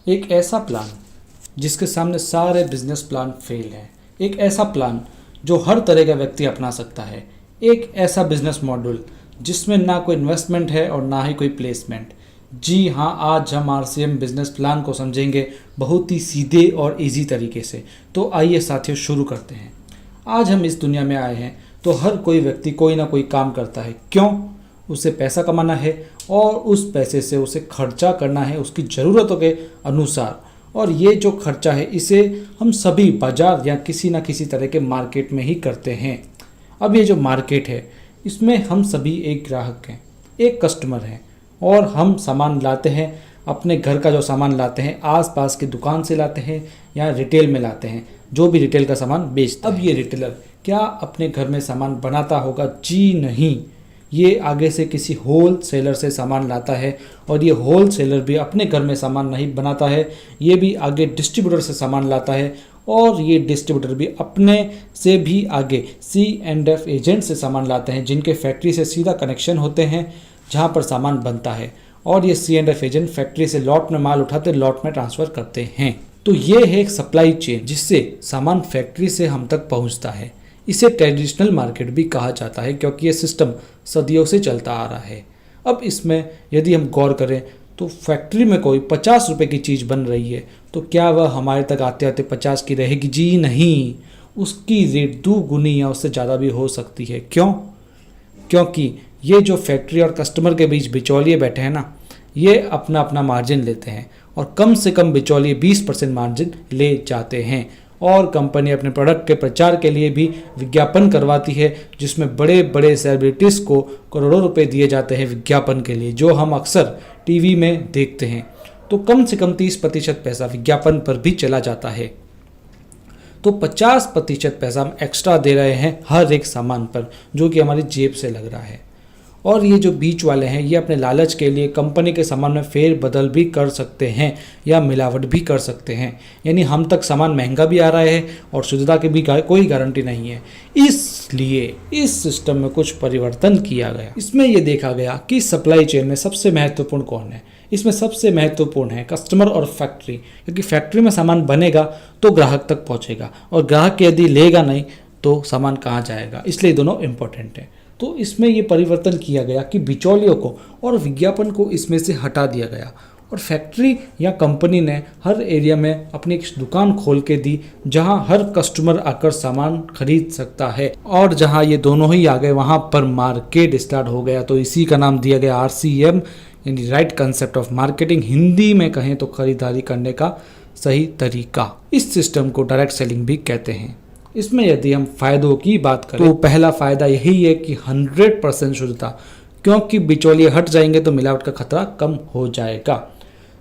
एक ऐसा प्लान जिसके सामने सारे बिजनेस प्लान फेल हैं। एक ऐसा प्लान जो हर तरह का व्यक्ति अपना सकता है। एक ऐसा बिजनेस मॉडल जिसमें ना कोई इन्वेस्टमेंट है और ना ही कोई प्लेसमेंट। जी हाँ, आज हम आरसीएम बिजनेस प्लान को समझेंगे बहुत ही सीधे और इजी तरीके से। तो आइए साथियों शुरू करते हैं। आज हम इस दुनिया में आए हैं तो हर कोई व्यक्ति कोई ना कोई काम करता है। क्यों? उसे पैसा कमाना है और उस पैसे से उसे खर्चा करना है उसकी ज़रूरतों के अनुसार। और ये जो खर्चा है इसे हम सभी बाजार या किसी ना किसी तरह के मार्केट में ही करते हैं। अब ये जो मार्केट है इसमें हम सभी एक ग्राहक हैं, एक कस्टमर हैं और हम सामान लाते हैं। अपने घर का जो सामान लाते हैं आसपास की दुकान से लाते हैं या रिटेल में लाते हैं, जो भी रिटेल का सामान बेचता है। अब ये रिटेलर क्या अपने घर में सामान बनाता होगा? जी नहीं, ये आगे से किसी होल सेलर से सामान लाता है और ये होल सेलर भी अपने घर में सामान नहीं बनाता है, ये भी आगे डिस्ट्रीब्यूटर से सामान लाता है और ये डिस्ट्रीब्यूटर भी अपने से भी आगे C&F एजेंट से सामान लाते हैं, जिनके फैक्ट्री से सीधा कनेक्शन होते हैं जहाँ पर सामान बनता है। और ये C&F एजेंट फैक्ट्री से लॉट में माल उठाते लॉट में ट्रांसफ़र करते हैं। तो ये है एक सप्लाई चेन जिससे सामान फैक्ट्री से हम तक पहुँचता है। इसे ट्रेडिशनल मार्केट भी कहा जाता है क्योंकि ये सिस्टम सदियों से चलता आ रहा है। अब इसमें यदि हम गौर करें तो फैक्ट्री में कोई 50 रुपए की चीज़ बन रही है तो क्या वह हमारे तक आते आते 50 की रहेगी? जी नहीं, उसकी रेट 2 गुनी या उससे ज़्यादा भी हो सकती है। क्यों? क्योंकि ये जो फैक्ट्री और कस्टमर के बीच बिचौलिए बैठे हैं ना, ये अपना अपना मार्जिन लेते हैं और कम से कम बिचौलिए 20% मार्जिन ले जाते हैं। और कंपनी अपने प्रोडक्ट के प्रचार के लिए भी विज्ञापन करवाती है जिसमें बड़े बड़े सेलिब्रिटीज़ को करोड़ों रुपए दिए जाते हैं विज्ञापन के लिए, जो हम अक्सर टीवी में देखते हैं। तो कम से कम 30% पैसा विज्ञापन पर भी चला जाता है। तो 50% पैसा हम एक्स्ट्रा दे रहे हैं हर एक सामान पर, जो कि हमारी जेब से लग रहा है। और ये जो बीच वाले हैं ये अपने लालच के लिए कंपनी के सामान में फेर बदल भी कर सकते हैं या मिलावट भी कर सकते हैं। यानी हम तक सामान महंगा भी आ रहा है और शुद्धता की भी कोई गारंटी नहीं है। इसलिए इस सिस्टम में कुछ परिवर्तन किया गया। इसमें यह देखा गया कि सप्लाई चेन में सबसे महत्वपूर्ण कौन है। इसमें सबसे महत्वपूर्ण है कस्टमर और फैक्ट्री, क्योंकि फैक्ट्री में सामान बनेगा तो ग्राहक तक पहुँचेगा और ग्राहक यदि लेगा नहीं तो सामान कहाँ जाएगा। इसलिए दोनों इम्पोर्टेंट है। तो इसमें ये परिवर्तन किया गया कि बिचौलियों को और विज्ञापन को इसमें से हटा दिया गया और फैक्ट्री या कंपनी ने हर एरिया में अपनी एक दुकान खोल के दी जहां हर कस्टमर आकर सामान खरीद सकता है। और जहां ये दोनों ही आ गए वहां पर मार्केट स्टार्ट हो गया। तो इसी का नाम दिया गया RCM, यानी right concept of marketing. Hindi में कहें तो खरीदारी करने का सही तरीका। इस सिस्टम को डायरेक्ट सेलिंग भी कहते हैं। इसमें यदि हम फ़ायदों की बात करें तो पहला फ़ायदा यही है कि 100% शुद्धता, क्योंकि बिचौलिए हट जाएंगे तो मिलावट का खतरा कम हो जाएगा।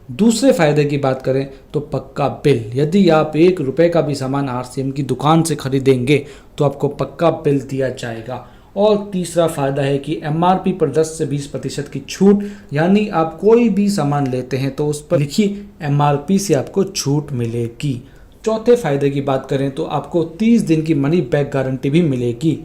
दूसरे फ़ायदे की बात करें तो पक्का बिल। यदि आप 1 रुपये का भी सामान RCM की दुकान से खरीदेंगे तो आपको पक्का बिल दिया जाएगा। और तीसरा फ़ायदा है कि MRP पर 10 से 20% की छूट, यानी आप कोई भी सामान लेते हैं तो उस पर लिखी MRP से आपको छूट मिलेगी। चौथे फायदे की बात करें तो आपको 30 दिन की मनी बैक गारंटी भी मिलेगी।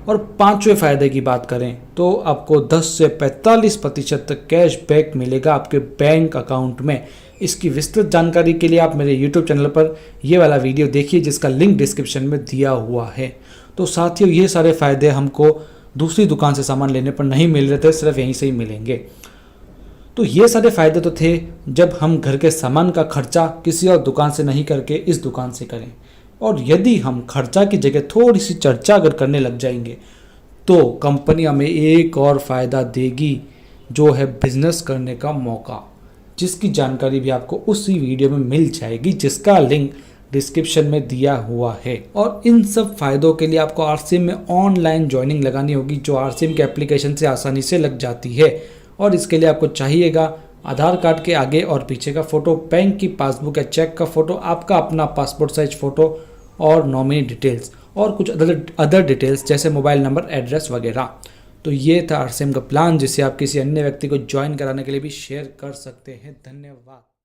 और पांचवें फायदे की बात करें तो आपको 10 से 45% तक कैश बैक मिलेगा आपके बैंक अकाउंट में। इसकी विस्तृत जानकारी के लिए आप मेरे YouTube चैनल पर ये वाला वीडियो देखिए जिसका लिंक डिस्क्रिप्शन में दिया हुआ है। तो साथियों, ये सारे फायदे हमको दूसरी दुकान से सामान लेने पर नहीं मिल रहे थे, सिर्फ यहीं से ही मिलेंगे। तो ये सारे फ़ायदे तो थे जब हम घर के सामान का खर्चा किसी और दुकान से नहीं करके इस दुकान से करें। और यदि हम खर्चा की जगह थोड़ी सी चर्चा अगर करने लग जाएंगे तो कंपनी हमें एक और फ़ायदा देगी, जो है बिजनेस करने का मौका, जिसकी जानकारी भी आपको उसी वीडियो में मिल जाएगी जिसका लिंक डिस्क्रिप्शन में दिया हुआ है। और इन सब फायदों के लिए आपको RCM में ऑनलाइन ज्वाइनिंग लगानी होगी, जो RCM के एप्लीकेशन से आसानी से लग जाती है। और इसके लिए आपको चाहिएगा आधार कार्ड के आगे और पीछे का फ़ोटो, बैंक की पासबुक या चेक का फ़ोटो, आपका अपना पासपोर्ट साइज फ़ोटो और नॉमिनी डिटेल्स और कुछ अदर डिटेल्स जैसे मोबाइल नंबर, एड्रेस वगैरह। तो ये था RCM का प्लान, जिसे आप किसी अन्य व्यक्ति को ज्वाइन कराने के लिए भी शेयर कर सकते हैं। धन्यवाद।